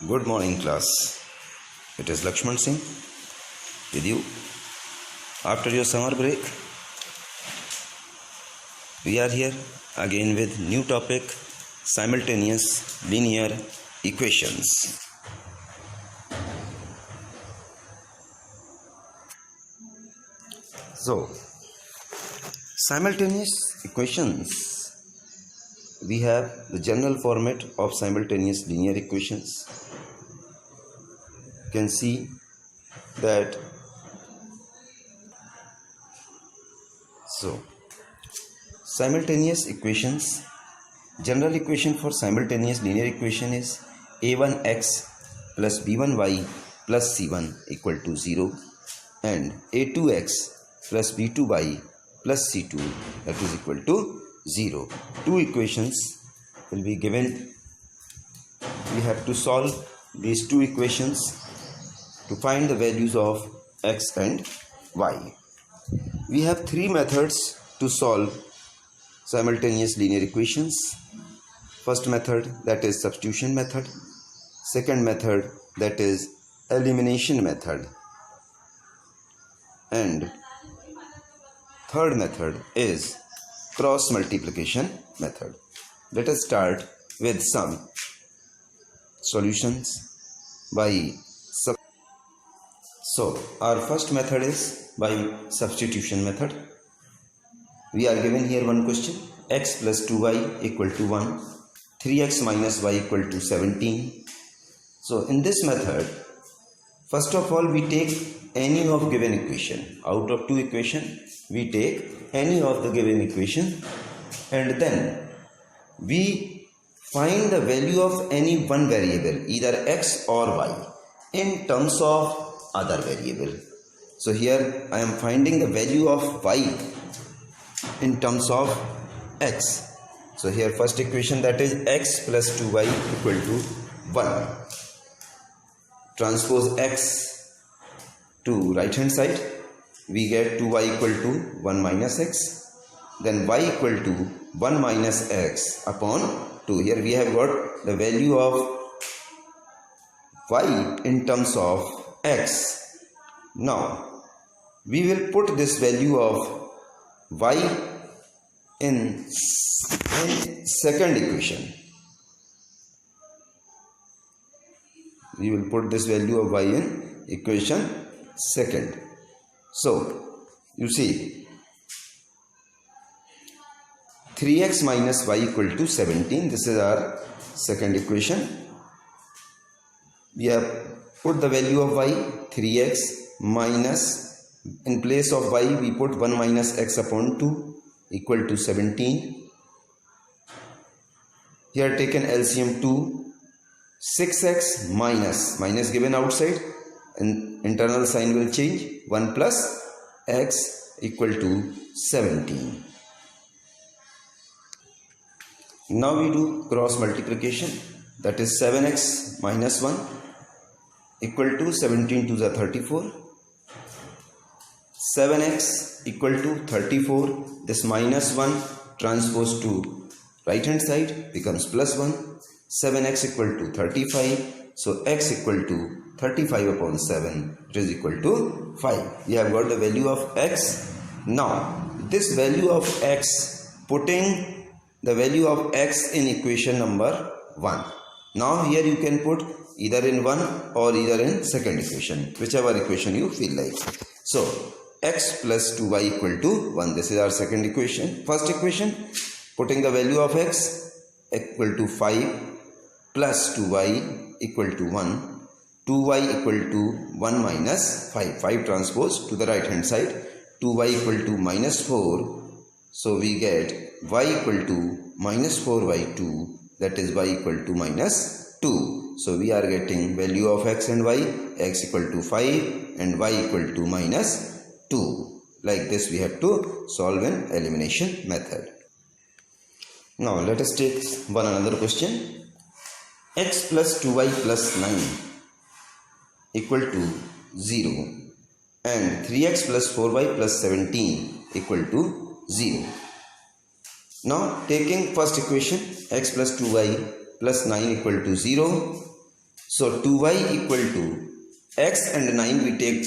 Good morning, class. It is Lakshman Singh with you. After your summer break, we are here again with new topic, simultaneous linear equations. So, simultaneous equations, we have the general format of simultaneous linear equations. You can see that simultaneous equations, general equation for simultaneous linear equation is a1x plus b1y plus c1 equal to 0 and a2x plus b2y plus c2 that is equal to 0. Two equations will be given. We have to solve these two equations to find the values of x and y. We have three methods to solve simultaneous linear equations. First method, that is substitution method. Second method, that is elimination method. And third method is cross multiplication method. Let us start with some solutions by So our first method is by substitution method. We are given here one question, x plus 2y equal to 1, 3x minus y equal to 17. So in this method, first of all we take any of given equation. Out of two equation, we take any of the given equation and then we find the value of any one variable, either x or y, in terms of other variable. So here I am finding the value of y in terms of x. So here first equation, that is x plus 2y equal to 1. Transpose x to right hand side, we get 2y equal to 1 minus x. Then y equal to 1 minus x upon 2. Here we have got the value of y in terms of x. Now we will put this value of y in second equation. We will put this value of y in equation second. So you see 3x minus y equal to 17. This is our second equation. We have put the value of y 3x minus, in place of y we put 1 minus x upon 2 equal to 17. Here taken LCM 2, 6x minus given outside and internal sign will change, 1 plus x equal to 17. Now we do cross multiplication, that is 7x minus 1 equal to 17 to the 34. 7x equal to 34. This minus 1 transpose to right hand side becomes plus 1. 7x equal to 35. So x equal to 35 upon 7. It is equal to 5. We have got the value of x. Now this value of x, putting the value of x in equation number 1. Now here you can put either in 1 or either in second equation, whichever equation you feel like. So x plus 2y equal to 1. This is our second equation. First equation, putting the value of x equal to 5 plus 2y equal to 1. 2y equal to 1 minus 5. 5 transpose to the right hand side. 2y equal to minus 4. So we get y equal to minus 4y2. That is y equal to minus 2. So we are getting value of x and y, x equal to 5 and y equal to minus 2. Like this we have to solve an elimination method. Now let us take one another question. X plus 2y plus 9 equal to 0 and 3x plus 4y plus 17 equal to 0. Now taking first equation, x plus 2y plus 9 equal to 0. So 2y equal to x and 9 we take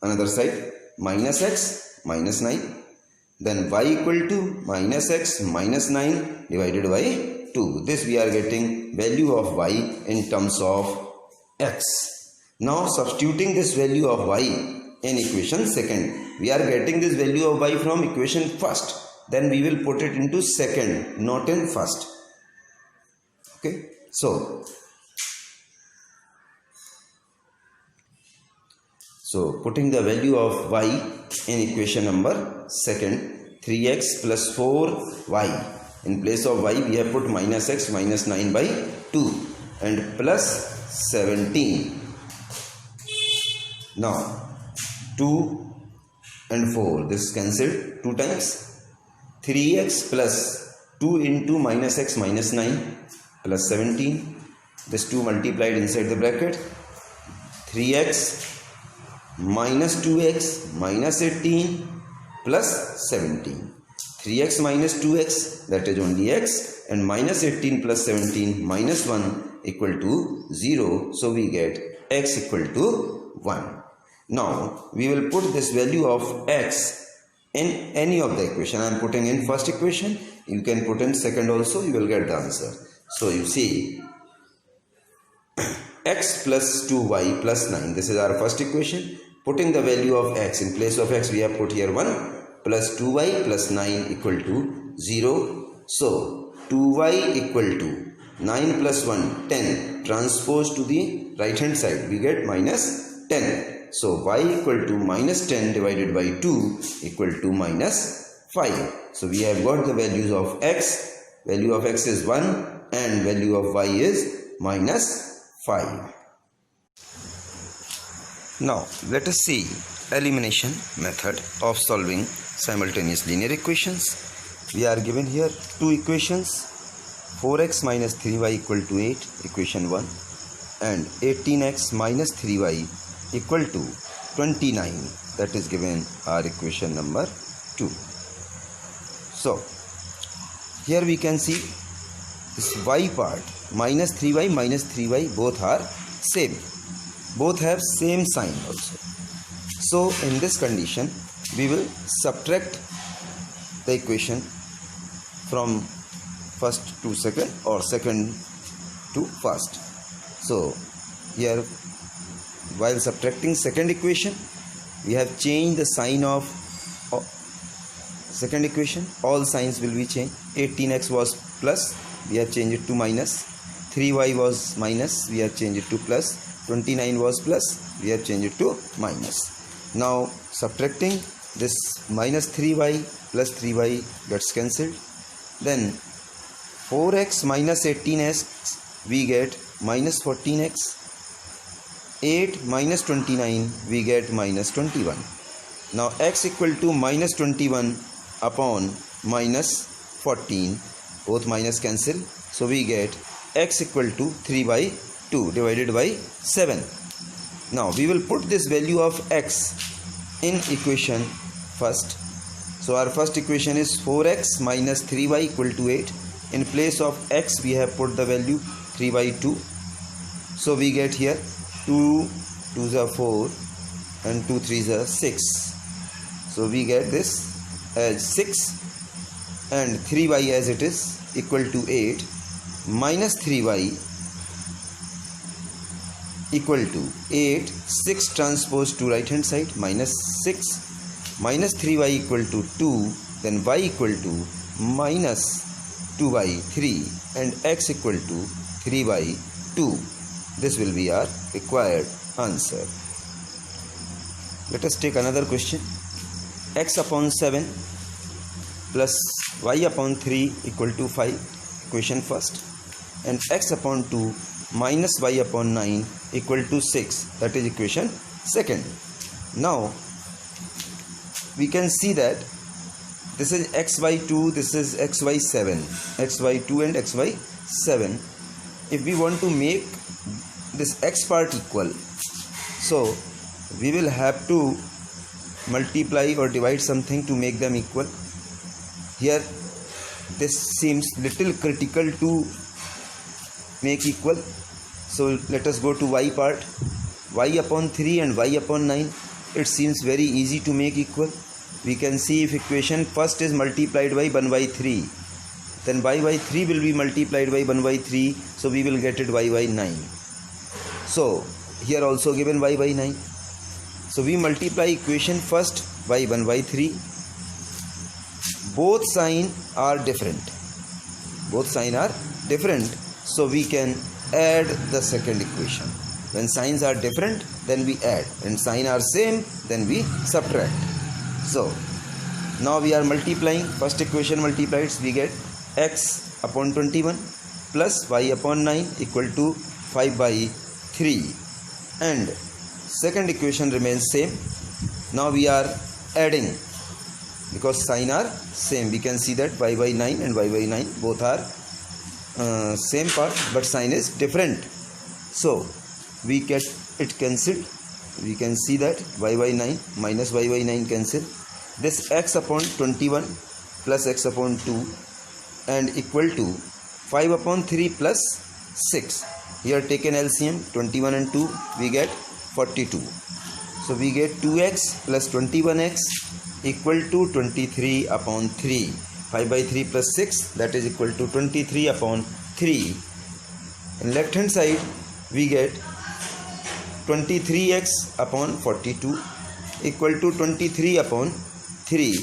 another side, minus x minus 9. Then y equal to minus x minus 9 divided by 2. This we are getting value of y in terms of x. Now substituting this value of y in equation second, we are getting this value of y from equation first. Then we will put it into second, not in first. Okay. So putting the value of y in equation number second, 3x plus 4y. In place of y we have put minus x minus 9 by 2 and plus 17. Now 2 and 4, this is cancelled 2 times. 3x plus 2 into minus x minus 9 plus 17. This 2 multiplied inside the bracket. 3x minus 2x minus 18 plus 17. 3x minus 2x, that is only x, and minus 18 plus 17 minus 1 equal to 0. So we get x equal to 1. Now we will put this value of x in any of the equation. I am putting in first equation. You can put in second also. You will get the answer. So you see x plus 2y plus 9. This is our first equation. Putting the value of x in place of x, we have put here 1 plus 2y plus 9 equal to 0. So 2y equal to 9 plus 1, 10. Transpose to the right hand side, we get minus 10. So y equal to minus 10 divided by 2 equal to minus 5. So we have got the values of x. Value of x is 1 and value of y is minus 5. Now let us see elimination method of solving simultaneous linear equations. We are given here two equations, 4x minus 3y equal to 8, equation 1, and 18x minus 3y equal to 29, that is given our equation number 2. So here we can see this y part, minus 3y both are same, both have same sign also. So in this condition we will subtract the equation from first to second or second to first. So here while subtracting second equation, we have changed the sign of second equation. All signs will be changed. 18x was plus, we have changed it to minus. 3y was minus, we have changed it to plus. 29 was plus, we have changed it to minus. Now subtracting this, minus 3y plus 3y gets cancelled. Then 4x minus 18x, we get minus 14x. 8 minus 29, we get minus 21. Now x equal to minus 21 upon minus 14, both minus cancel. So we get x equal to 3 by 2 divided by 7. Now we will put this value of x in equation first. So our first equation is 4x minus 3y equal to 8. In place of x we have put the value 3 by 2. So we get here 2 2s are 4 and 2 3s are 6. So we get this as 6 and 3y as it is equal to 8 minus 3y equal to 8. 6 transpose to right hand side, minus 6 minus 3y equal to 2. Then y equal to minus 2 by 3 and x equal to 3 by 2. This will be our required answer. Let us take another question. X upon 7 plus y upon 3 equal to 5, equation first, and x upon 2 minus y upon 9 equal to 6, that is equation second. Now we can see that this is x by 2, this is x by 7, x by 2 and x by 7. If we want to make this x part equal, so we will have to multiply or divide something to make them equal. Here this seems little critical to make equal. So let us go to y part. Y upon 3 and y upon 9. It seems very easy to make equal. We can see if equation first is multiplied by 1 by 3, then y by 3 will be multiplied by 1 by 3, so we will get it y by 9. So here also given y by 9. So we multiply equation first by 1 by 3. Both sign are different. So we can add the second equation. When signs are different, then we add. When signs are same, then we subtract. So now we are multiplying. First equation multiplies, we get x upon 21 plus y upon 9 equal to 5 by 3. And second equation remains same. Now we are adding, because sign are same. We can see that y by 9 and y by 9 both are same part, but sign is different. So we get it cancelled. We can see that y by 9 minus y by 9 cancel. This x upon 21 plus x upon 2 and equal to 5 upon 3 plus 6. Here taken LCM 21 and 2, we get 42. So we get 2x plus 21x equal to 23 upon 3. 5 by 3 plus 6, that is equal to 23 upon 3. In left hand side we get 23x upon 42 equal to 23 upon 3.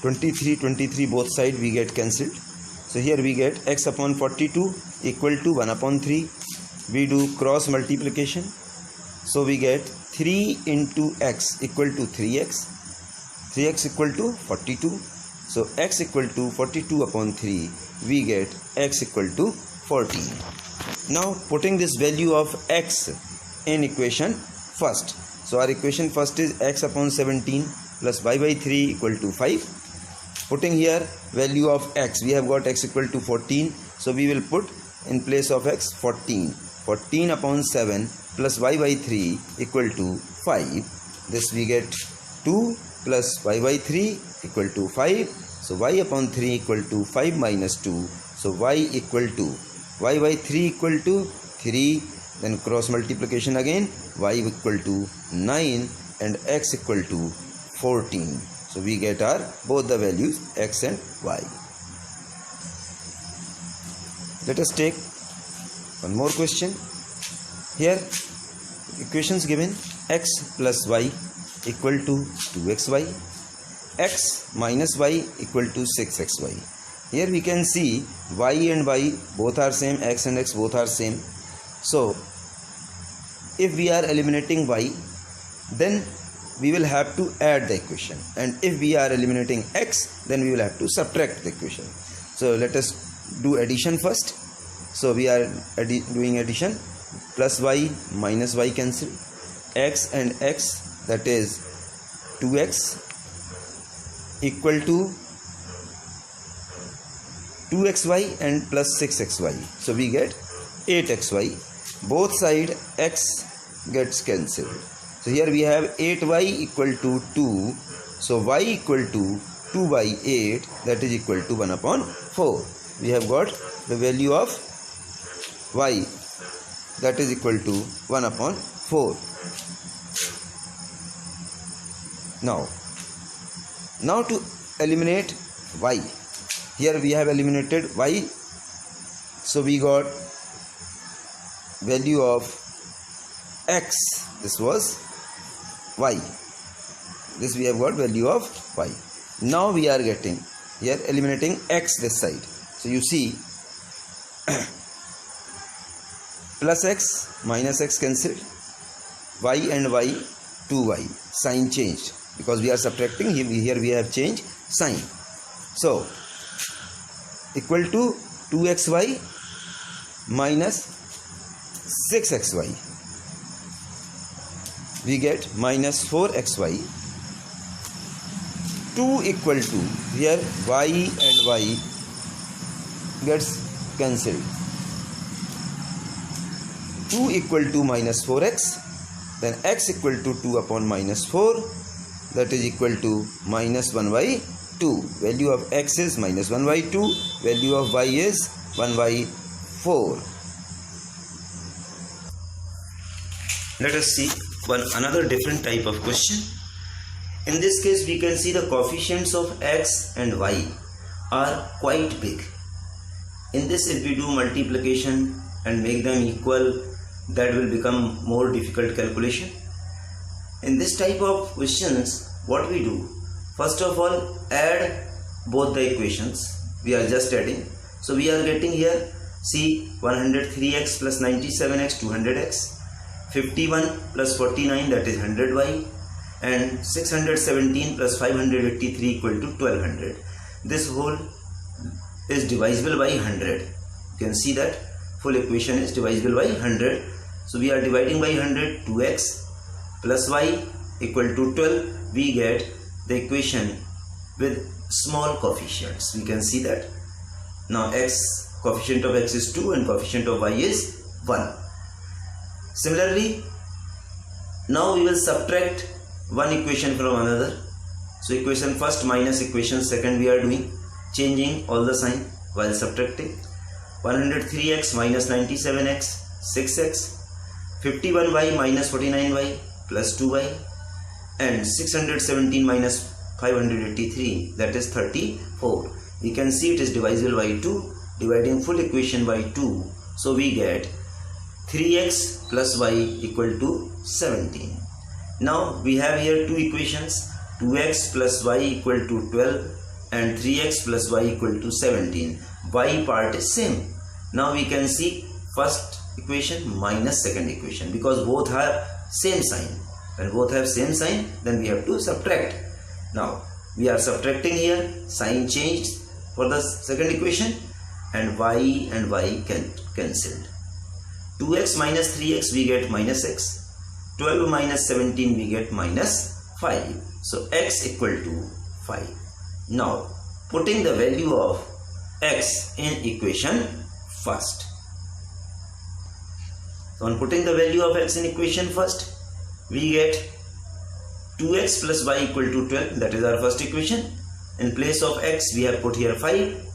23 both side we get cancelled. So here we get x upon 42 equal to 1 upon 3. We do cross multiplication. So we get 3 into x equal to 3x. 3x equal to 42. So x equal to 42 upon 3. We get x equal to 14. Now putting this value of x in equation first. So our equation first is x upon 17 plus y by 3 equal to 5. Putting here value of x, we have got x equal to 14. So we will put in place of x 14. 14 upon 7 plus y by 3 equal to 5. This we get 2 plus y by 3 equal to 5. So y upon 3 equal to 5 minus 2. So y equal to y by 3 equal to 3. Then cross multiplication again. Y equal to 9 and x equal to 14. So we get our both the values x and y. Let us take one more question. Here equations given: x plus y equal to 2xy, x minus y equal to 6xy. Here we can see y and y both are same, x and x both are same. So if we are eliminating y, then we will have to add the equation, and if we are eliminating x, then we will have to subtract the equation. So let us do addition first. So we are doing addition. Plus y minus y cancel, x and x, that is 2x equal to 2xy and plus 6xy. So we get 8xy. Both side x gets cancelled. So here we have 8y equal to 2. So y equal to 2 by 8, that is equal to 1 upon 4. We have got the value of y, that is equal to 1 upon 4. Now to eliminate y. Here we have eliminated y. So we got value of x. This was y. This we have got value of y. Now we are getting here eliminating x this side. So you see plus x minus x cancelled, y and y 2y, sign changed because we are subtracting. Here we have changed sign. So equal to 2xy minus 6xy, we get minus 4xy. 2 equal to, here y and y gets cancelled. 2 equal to minus 4x, then x equal to 2 upon minus 4, that is equal to minus 1 by 2. Value of x is minus 1 by 2, value of y is 1 by 4. Let us see another different type of question. In this case, we can see the coefficients of x and y are quite big. In this, if we do multiplication and make them equal, that will become more difficult calculation. In this type of questions, what we do? First of all, add both the equations. We are just adding. So we are getting here, see, 103x plus 97x, 200x. 51 plus 49, that is 100y, and 617 plus 583 equal to 1200. This whole is divisible by 100. You can see that full equation is divisible by 100. So we are dividing by 100. 2x plus y equal to 12. We get the equation with small coefficients. We can see that. Now coefficient of x is 2 and coefficient of y is 1. Similarly, now we will subtract one equation from another. So equation first minus equation second we are doing, changing all the sign while subtracting. 103x minus 97x, 6x, 51y minus 49y plus 2y, and 617 minus 583, that is 34. We can see it is divisible by 2, dividing full equation by 2. So we get 3x plus y equal to 17. Now we have here two equations, 2x plus y equal to 12 and 3x plus y equal to 17. Y part is same. Now we can see first equation minus second equation, because both have same sign. When both have same sign, then we have to subtract. Now we are subtracting here, sign changed for the second equation, and y cancelled. 2x minus 3x we get minus x, 12 minus 17 we get minus 5. So x equal to 5. Now putting the value of x in equation first. So on putting the value of x in equation first, we get 2x plus y equal to 12, that is our first equation. In place of x we have put here 5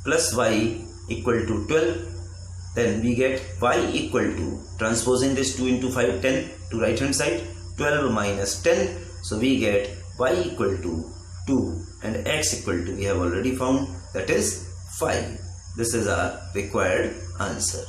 plus y equal to 12. Then we get y equal to, transposing this 2 into 5, 10 to right hand side, 12 minus 10. So we get y equal to 2 and x equal to, we have already found, that is 5. This is our required answer.